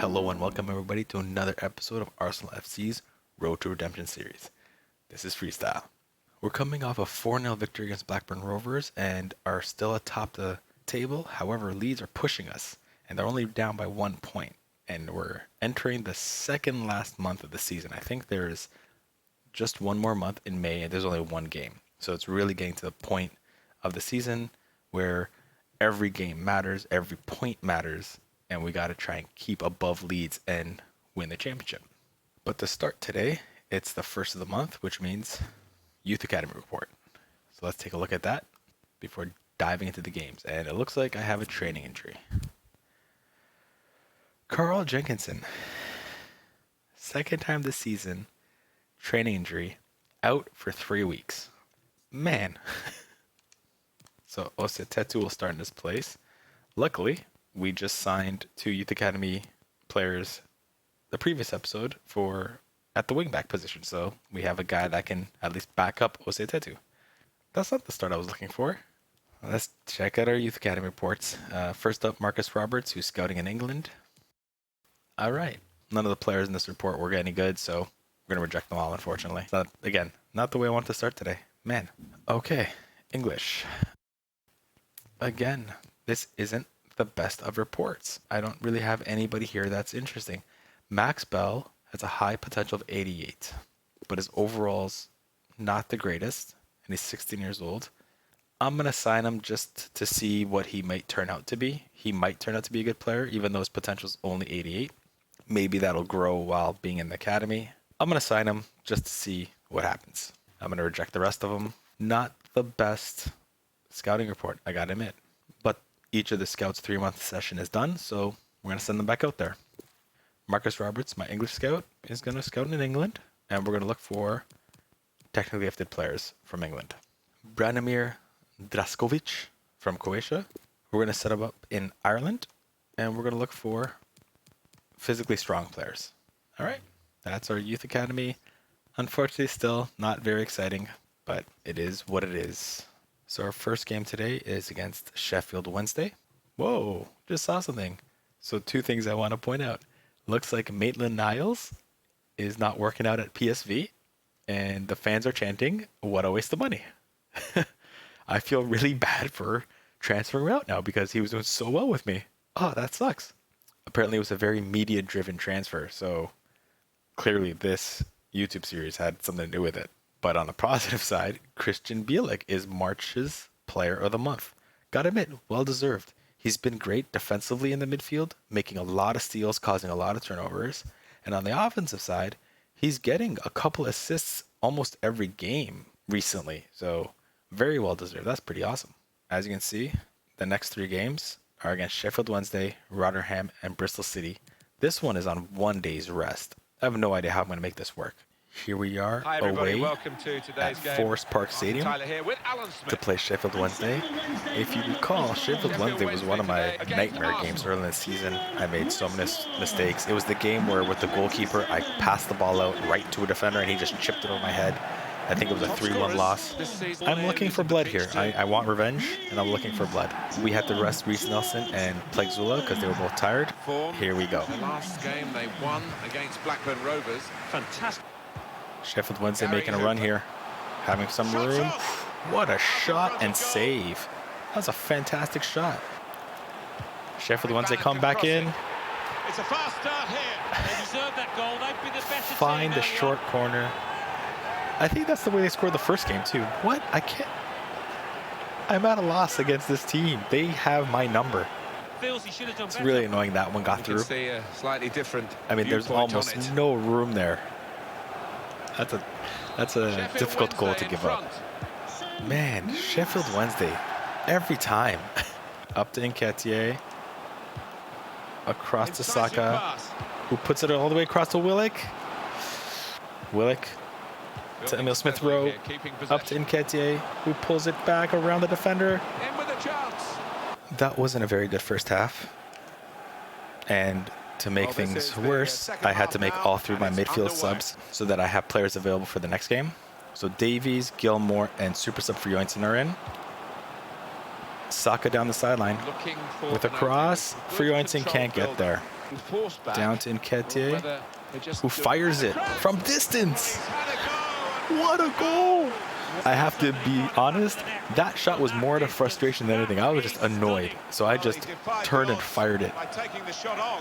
Hello and welcome everybody to another episode of Arsenal FC's Road to Redemption series. This is Freestyle. We're coming off a 4-0 victory against Blackburn Rovers and are still atop the table. However, Leeds are pushing us and they're only down by 1 point. And we're entering the second last month of the season. I think there's just one more month in May and there's only one game. So it's really getting to the point of the season where every game matters, every point matters, and we got to try and keep above Leeds and win the championship. But to start today, it's the first of the month, which means Youth Academy report. So let's take a look at that before diving into the games. And it looks like I have a training injury. Carl Jenkinson, second time this season, training injury, out for 3 weeks. Man. So Osetetu will start in his place. Luckily, we just signed 2 Youth Academy players the previous episode at the wingback position. So we have a guy that can at least back up Osetetu. That's not the start I was looking for. Let's check out our Youth Academy reports. First up, Marcus Roberts, who's scouting in England. All right. None of the players in this report were any good, so we're going to reject them all, unfortunately. It's not the way I want to start today. Man. Okay. English. Again, this isn't the best of reports. I don't really have anybody here that's interesting. Max Bell has a high potential of 88, but his overall's not the greatest, and he's 16 years old. I'm going to sign him just to see what he might turn out to be. He might turn out to be a good player, even though his potential is only 88. Maybe that'll grow while being in the academy. I'm going to sign him just to see what happens. I'm going to reject the rest of them. Not the best scouting report, I gotta admit. But each of the scouts' 3-month session is done, so we're going to send them back out there. Marcus Roberts, my English scout, is going to scout in England, and we're going to look for technically gifted players from England. Branimir Draskovic from Croatia. We're going to set him up in Ireland, and we're going to look for physically strong players. All right, that's our Youth Academy. Unfortunately, still not very exciting, but it is what it is. So our first game today is against Sheffield Wednesday. Whoa, just saw something. So 2 things I want to point out. Looks like Maitland-Niles is not working out at PSV, and the fans are chanting, "What a waste of money." I feel really bad for transferring him out now because he was doing so well with me. Oh, that sucks. Apparently it was a very media-driven transfer, so clearly this YouTube series had something to do with it. But on the positive side, Christian Bielik is March's Player of the Month. Gotta admit, well deserved. He's been great defensively in the midfield, making a lot of steals, causing a lot of turnovers. And on the offensive side, he's getting a couple assists almost every game recently. So very well deserved. That's pretty awesome. As you can see, the next 3 games are against Sheffield Wednesday, Rotherham, and Bristol City. This one is on 1 day's rest. I have no idea how I'm going to make this work. Here we are away at Forest Park Stadium to play Sheffield Wednesday. If you recall, Sheffield Wednesday was one of my nightmare games early in the season. I made so many mistakes. It was the game where with the goalkeeper, I passed the ball out right to a defender and he just chipped it over my head. I think it was a 3-1 loss. I'm looking for blood here. I want revenge, and I'm looking for blood. We had to rest Reece Nelson and Plegzula because they were both tired. Here we go. The last game they won against Blackburn Rovers. Fantastic. Sheffield Wednesday making a run here, having some room. What a shot and save. That was a fantastic shot. Sheffield Wednesday come back in. It's a fast start here. They deserve that goal. They've been the better Find the short corner. I think that's the way they scored the first game too. What? I can't. I'm at a loss against this team. They have my number. It's really annoying that one got through. See a slightly different. I mean, there's almost no room there. That's a difficult goal to give up. Man, Sheffield Wednesday, every time. Up to Nketiah, across to Saka, who puts it all the way across to Willock. Willock to Emil Smith-Rowe, up to Nketiah, who pulls it back around the defender. That wasn't a very good first half. And to make things worse, I had to make all 3 of my midfield subs so that I have players available for the next game. So Davies, Gilmore, and super sub for Joinson are in. Saka down the sideline Looking for with a an cross. opening. Good Frioinson control can't get build. there. Forced back. Down to Or Nketiah, whether they just who do- fires it from distance. What a goal! I have to be honest, that shot was more out of frustration than anything. I was just annoyed. So I just turned and fired it.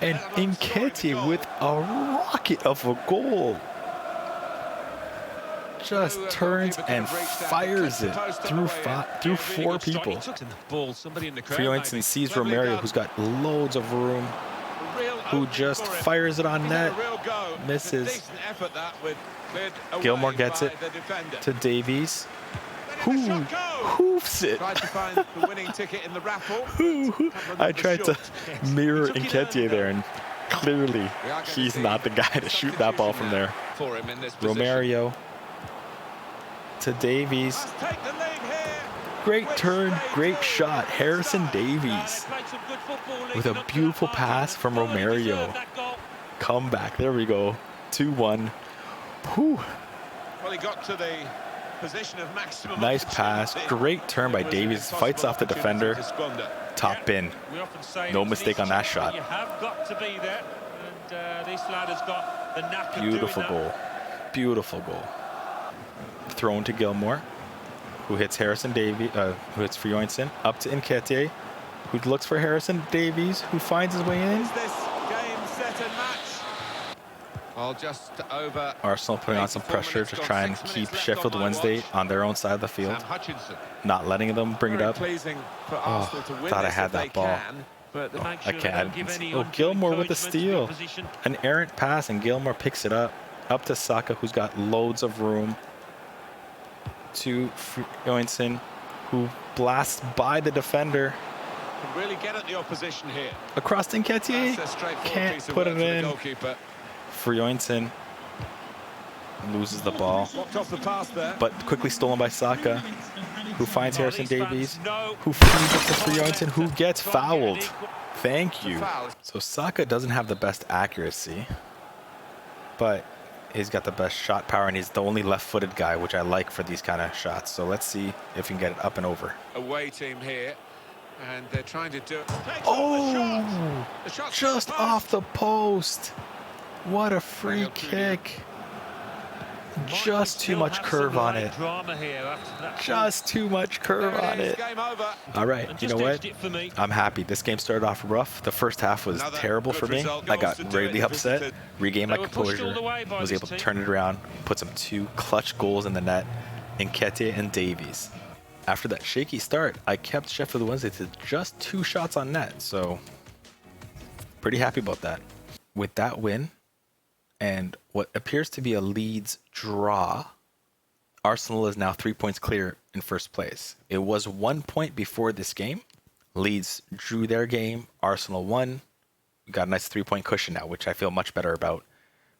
And Nketiah with a rocket of a goal just turns and fires it through four people. Frioinson sees Romario, who's got loads of room, who just fires it on net, misses. Gilmore gets it to Davies, who hoofs it. I tried to mirror Nketiah there, and clearly he's not the guy to shoot that ball from there. Romario to Davies. Great turn, great shot. Harrison Davies with a beautiful pass from Romario. Comeback. There we go. 2-1. Whew. Well, he got to the position of maximum. Nice pass. Great turn by Davies. Fights off the defender. Top bin. No mistake on that shot. You have got to be there. And this lad has got the knack of Beautiful doing goal. Beautiful goal. Thrown to Gilmore, who hits Harrison Davies, who hits Frioinson, up to Nketiah, who looks for Harrison Davies, who finds his way in. Is this game set and match? Well, just over. Arsenal putting on some pressure to try and keep Sheffield Wednesday on their own side of the field, not letting them bring it up. Oh, thought I had that ball. I can't. Oh, Gilmore with the steal. An errant pass, and Gilmore picks it up to Saka, who's got loads of room, to Frioinson, who blasts by the defender. Can really get at the opposition here. Across to Nketiah, can't put it in. Frioinson loses the ball, but quickly stolen by Saka, who finds Harrison Davies, who feeds it to Frioinson, who gets fouled. Thank you. So Saka doesn't have the best accuracy, but he's got the best shot power, and he's the only left-footed guy, which I like for these kind of shots. So let's see if he can get it up and over. Away team here, and they're trying to do. Oh, just off the post. What a free kick. Just too much curve on it. Just too much curve on it. All right, you know what? I'm happy. This game started off rough. The first half was terrible for me. I got really upset, regained my composure, was able to turn it around, put some two clutch goals in the net, Nketiah and Davies. After that shaky start, I kept Sheffield Wednesday to just 2 shots on net, so pretty happy about that. With that win, and what appears to be a Leeds draw, Arsenal is now 3 points clear in first place. It was 1 point before this game. Leeds drew their game. Arsenal won. We got a nice 3-point cushion now, which I feel much better about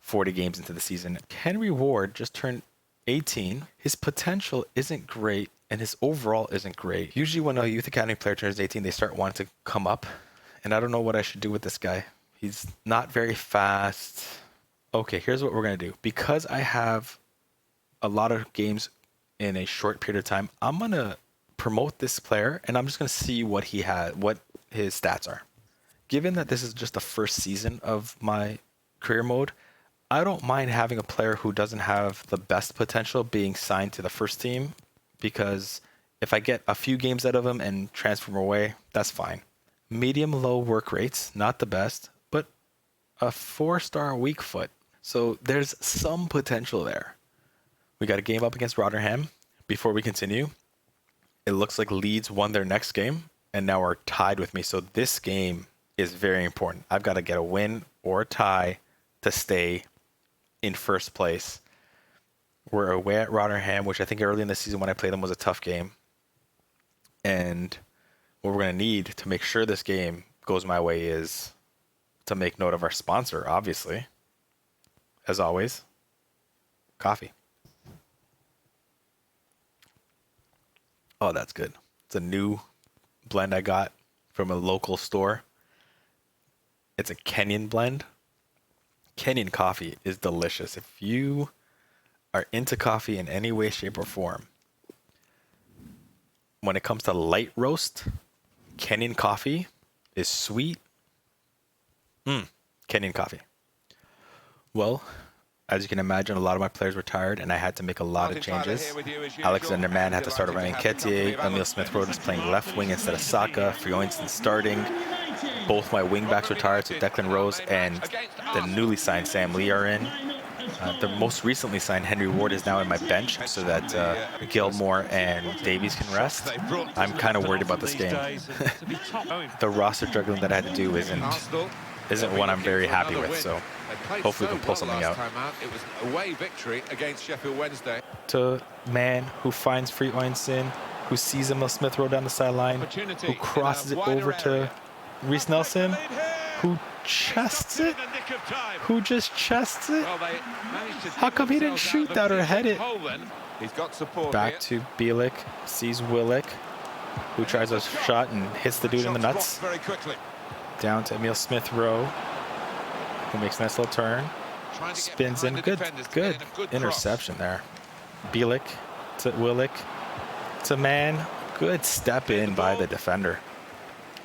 40 games into the season. Henry Ward just turned 18. His potential isn't great, and his overall isn't great. Usually when a youth academy player turns 18, they start wanting to come up, and I don't know what I should do with this guy. He's not very fast. Okay, here's what we're going to do. Because I have a lot of games in a short period of time, I'm going to promote this player, and I'm just going to see what he had, what his stats are. Given that this is just the first season of my career mode, I don't mind having a player who doesn't have the best potential being signed to the first team, because if I get a few games out of him and transfer him away, that's fine. Medium-low work rates, not the best, but a 4-star weak foot. So there's some potential there. We got a game up against Rotherham. Before we continue, it looks like Leeds won their next game and now are tied with me. So this game is very important. I've got to get a win or a tie to stay in first place. We're away at Rotherham, which I think early in the season when I played them was a tough game. And what we're going to need to make sure this game goes my way is to make note of our sponsor, obviously. As always, coffee. Oh, that's good. It's a new blend I got from a local store. It's a Kenyan blend. Kenyan coffee is delicious. If you are into coffee in any way, shape, or form, when it comes to light roast, Kenyan coffee is sweet. Kenyan coffee. Well, as you can imagine, a lot of my players were tired, and I had to make a lot of changes. Alexander Mann had to start over Nketiah. Emil Smith-Rowe is playing left wing instead of Saka. Frioinson starting. Both my wing backs were tired, so Declan Rose and the newly signed Sam Lee are in. The most recently signed Henry Ward is now in my bench so that Gilmore and Davies can rest. I'm kind of worried about this game. The roster juggling that I had to do isn't one I'm very happy with, so hopefully we can pull something out. It was an away victory against Sheffield Wednesday. To Mann, who finds Frioinson, who sees Emil Smith-Rowe down the sideline, who crosses it over to Reece Nelson, who chests it. Who just chests it? How come he didn't shoot that or head it? Back to Bielik, sees Willick, who tries a shot and hits the dude in the nuts. Down to Emil Smith-Rowe, who makes a nice little turn. Spins in. Good interception there. Bielik to Willick to Mann. Good step in by the defender.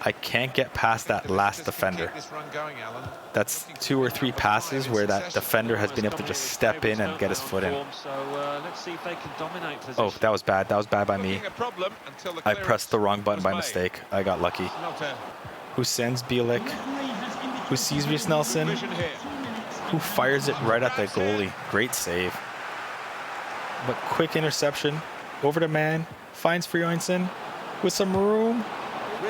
I can't get past that last defender. That's 2 or 3 passes where that defender has been able to just step in and get his foot in. Oh, that was bad. That was bad by me. I pressed the wrong button by mistake. I got lucky. Who sends Bielik? Who sees Reece Nelson? Who fires it right at the goalie? Great save. But quick interception. Over to Mann. Finds Frioinson with some room.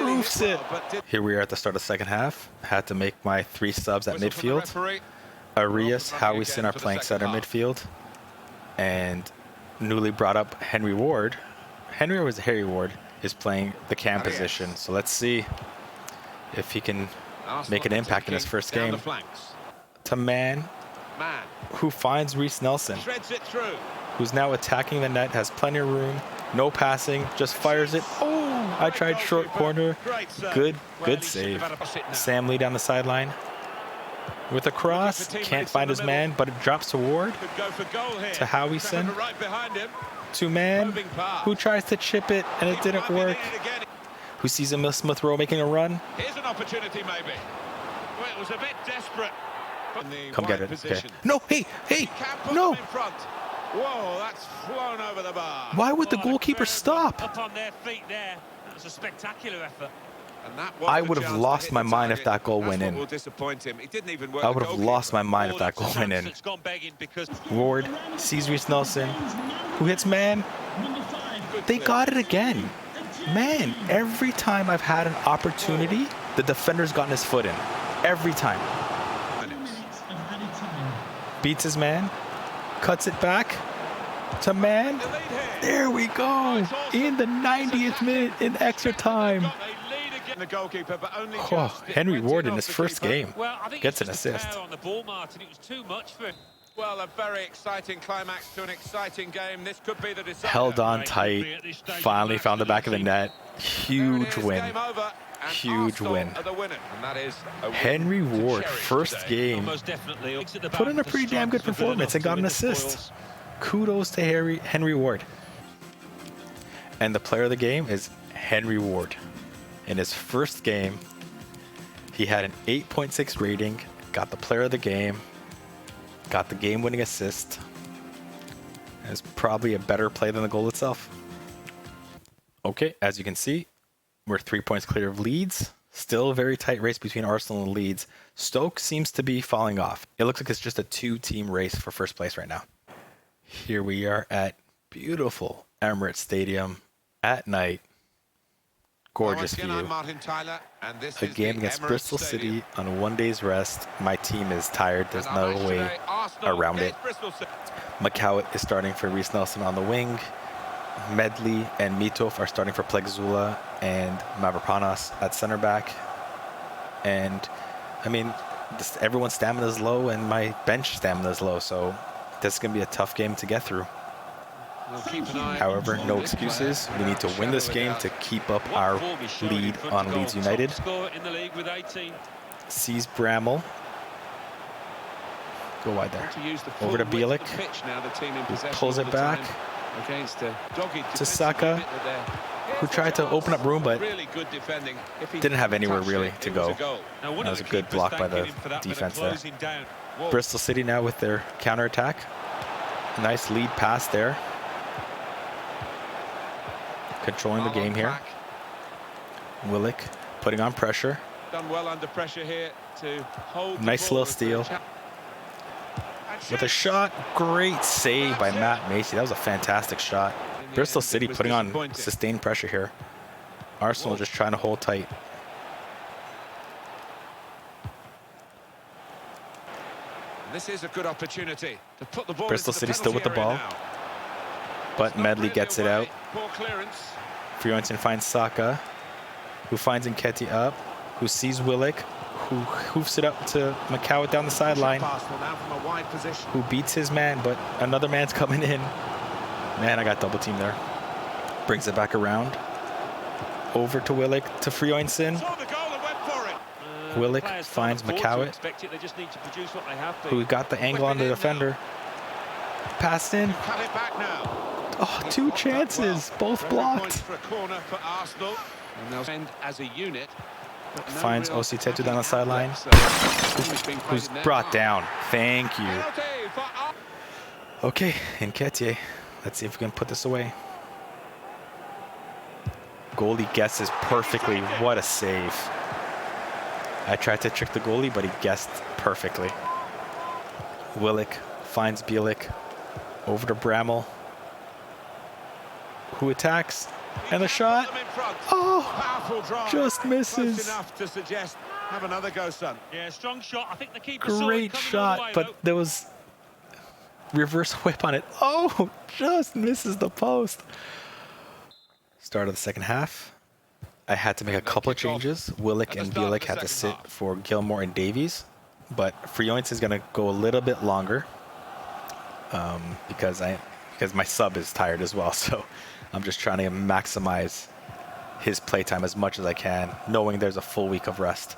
Roofs it. Here we are at the start of the second half. Had to make my 3 subs at midfield. Arias, Howison are playing center midfield. And newly brought up Henry Ward. Harry Ward is playing the cam position. So let's see if he can make an impact in his first game. To Mann, who finds Reece Nelson, who's now attacking the net, has plenty of room. No passing, just fires it. Oh! I tried short corner. Good save. Sam Lee down the sideline. With a cross, can't find his man, but it drops to Ward. To Howison. To Mann, who tries to chip it, and it didn't work. Who sees Emil Smith-Rowe making a run. Here's an opportunity, maybe. Well, it was a bit desperate. Come get it. Okay. No, hey, no. Whoa, that's flown over the bar. Why would the goalkeeper stop? Up on their feet there. That was a spectacular effort. I would have lost my mind if that goal went in. I would have lost my mind if that goal went in. Ward sees Reece Nelson, who hits Mann. They got it again. Man, every time I've had an opportunity, the defender's gotten his foot in. Every time. Beats his man. Cuts it back to Mann. There we go. In the 90th minute in extra time. Oh, Henry Ward in his first game gets an assist. Well, a very exciting climax to an exciting game. This could be the decider. Held on tight. Finally found the back of the net. Huge win. Huge win. Henry Ward, first game, put in a pretty damn good performance and got an assist. Kudos to Henry Ward. And the player of the game is Henry Ward. In his first game, he had an 8.6 rating, got the player of the game, got the game-winning assist. It's probably a better play than the goal itself. Okay, as you can see, we're 3 points clear of Leeds. Still a very tight race between Arsenal and Leeds. Stoke seems to be falling off. It looks like it's just a 2-team race for first place right now. Here we are at beautiful Emirates Stadium at night. Gorgeous view. A game against Bristol City on a 1 day's rest. My team is tired. There's no way around it. Macau is starting for Reece Nelson on the wing. Medley and Mitov are starting for Plegzula and Mavropanos at center back. And I mean, everyone's stamina is low and my bench stamina is low, so this is going to be a tough game to get through. However, no excuses. We need to win this game to keep up our lead on Leeds United. Sees Bramall. Go wide there. Over to Bielik. Pulls it back. To Saka. who tried to open up room, but Really good defending. If he didn't have anywhere touched really it, to it was go. a goal. Now, one That of was a the good keepers block by the thanking him for that bit of defense there. closing down. Wolves. Bristol City now with their counter-attack. Nice lead pass there. Controlling the Ball on game here. track. Willick putting on pressure. Done well under pressure here to hold the Nice ball little as the steal. cha- With a shot, great save by Matt Macy. That was a fantastic shot. In the Bristol end, City it was putting on disappointing. sustained pressure here. Arsenal just trying to hold tight. This is a good opportunity to put the ball Bristol into the City still with the penalty ball, area now. but It's not Medley really gets it away. out. Poor clearance. Fiorentin finds Saka, who finds Nketiah up, who sees Willick, who hoofs it up to Macau down the sideline, Pass now from a wide position. who beats his man, but another man's coming in. Man, I got double team there. Brings it back around. Over to Willick, to Fiorentin. Saw the goal and went for it. Willick Players can't finds afford to McCowett, expect it, they just need to produce what they have been. who got the angle on the defender. Passed in. Cut it back now. Oh, He's two blocked that chances, well. both 3 points blocked. for a corner for Arsenal. And they'll end as a unit. but no Finds real Ositetu down the attacking sideline. outlet, so it's been played Who's in their brought half. down. Thank you. Penalty for Ar- Okay, Nketiah. Let's see if we can put this away. Goalie guesses perfectly. What a save. I tried to trick the goalie, but he guessed perfectly. Willick finds Bielik. Over to Bramall, who attacks. And a shot. Put them in front. Oh, Powerful drive. just Close misses. enough to suggest have another go, son. Yeah, strong shot. I think the keeper saw it Great coming all the shot, way, but though. there was reverse whip on it. Oh, just misses the post. Start of the second half. I had to make a couple of changes. Willick and Bielik had to sit for Gilmore and Davies, but Fiorentin is going to go a little bit longer because my sub is tired as well. So I'm just trying to maximize his playtime as much as I can, knowing there's a full week of rest.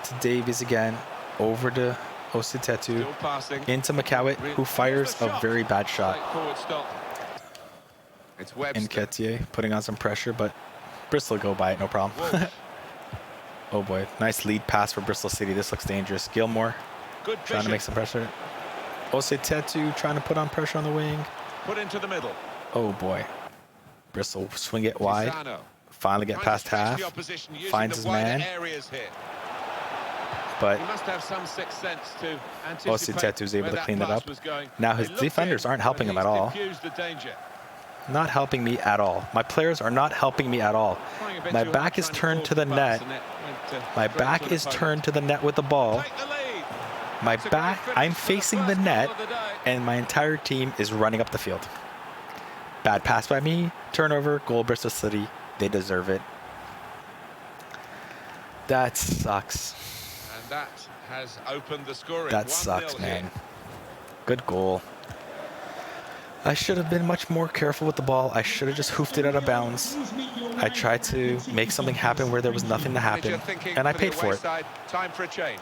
To Davies again, over to Ositetu, Still passing. into McCowett, who fires a very bad shot. Late forward stop. It's Webster. Nketiah putting on some pressure, but Bristol go by it, no problem. Wolves. Oh boy, nice lead pass for Bristol City. This looks dangerous. Gilmore Good trying to vision. make some pressure. Ositetu trying to put on pressure on the wing. Put into the middle. Oh boy. Bristol swing it wide. Pisano. Finally get Trying to past stretch half. the opposition using Finds the his wider man. areas here. But He must have some sixth sense to anticipate Ositetu's able where to that clean that pass up. was going. Now his He looked defenders in, aren't helping but him at he's all. diffused the danger. Not helping me at all. My players are not helping me at all. Trying a bit My too back hard, is trying to turned force to the pass, net. and it went, My straight back to an is opponent. turned to the net with the ball. Take the lead. My It's a great back, finish I'm for the facing the first goal net, of the day. and my entire team is running up the field. Bad pass by me, turnover, goal Bristol City. They deserve it. That sucks. And that has opened the scoring. That 1-0 sucks, here. man. Good goal. I should have been much more careful with the ball. I should have just hoofed it out of bounds. I tried to make something happen where there was nothing to happen, Manager thinking and I the paid for away it. side, time for a change.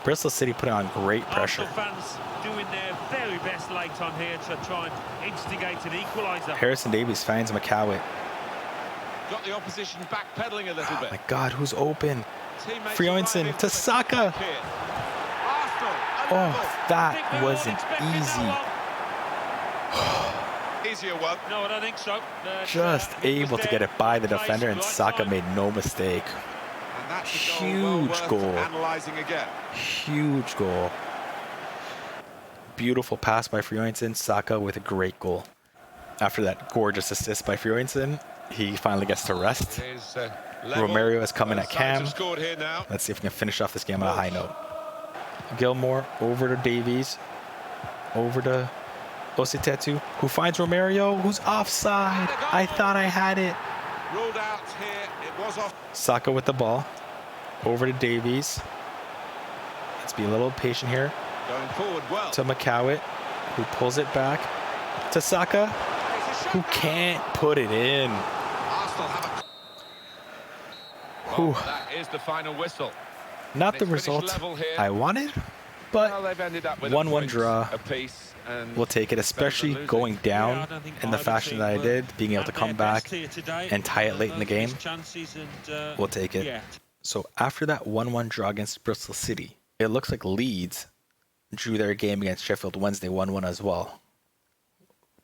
Bristol City put on great pressure. Arsenal fans doing their very best late on here to try and instigate an equaliser. Harrison Davies finds McCowett. Got the opposition backpedaling a little Oh bit. my God, who's open? Teammates Fiorentin arriving to for the Saka. comeback here. Arsenal, a level. Oh, that wasn't easy. Easier one. No, I don't think so. Just able to get it by the defender, and Saka made no mistake. And that's a Huge well goal. worth analysing again. Huge goal. Beautiful pass by Fiorentin. Saka with a great goal. After that gorgeous assist by Fiorentin, he finally gets to rest. It is, level. Romero is coming Both at sides Cam. have scored here now. Let's see if we can finish off this game on a high note. Gilmore over to Davies. Over to Ositetu, who finds Romero, who's offside. I thought I had it. Ruled out here. It was off. Saka with the ball. Over to Davies. Let's be a little patient here. Going forward well. To McCowett, who pulls it back. To Saka, who can't put it in. Arsenal have a... Whew. That is the final whistle. Not the It's finished result level here. I wanted, But Well, they've ended up with 1-1 a point draw. apiece, and We'll take it, especially losing. going down Yeah, I don't think in the either fashion team that I were did, being able to at come their back best here today. and tie it late in the No game. missed chances and, We'll take it. Yeah. So after that 1-1 draw against Bristol City, it looks like Leeds drew their game against Sheffield Wednesday 1-1 as well.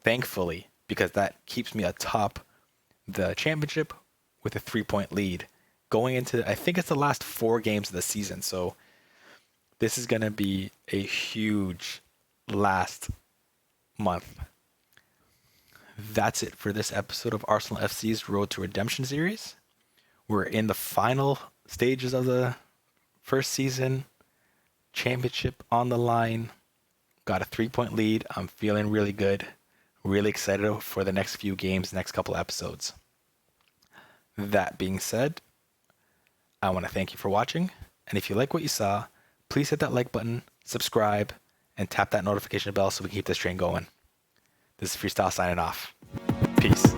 Thankfully, because that keeps me atop the championship with a 3-point lead going into, I think it's the last 4 games of the season. So this is going to be a huge last month. That's it for this episode of Arsenal FC's Road to Redemption series. We're in the final stages of the first season. Championship on the line. Got a 3-point lead. I'm feeling really good. Really excited for the next few games, next couple episodes. That being said, I want to thank you for watching. And if you like what you saw, please hit that like button, subscribe, and tap that notification bell so we can keep this train going. This is Freestyle signing off. Peace.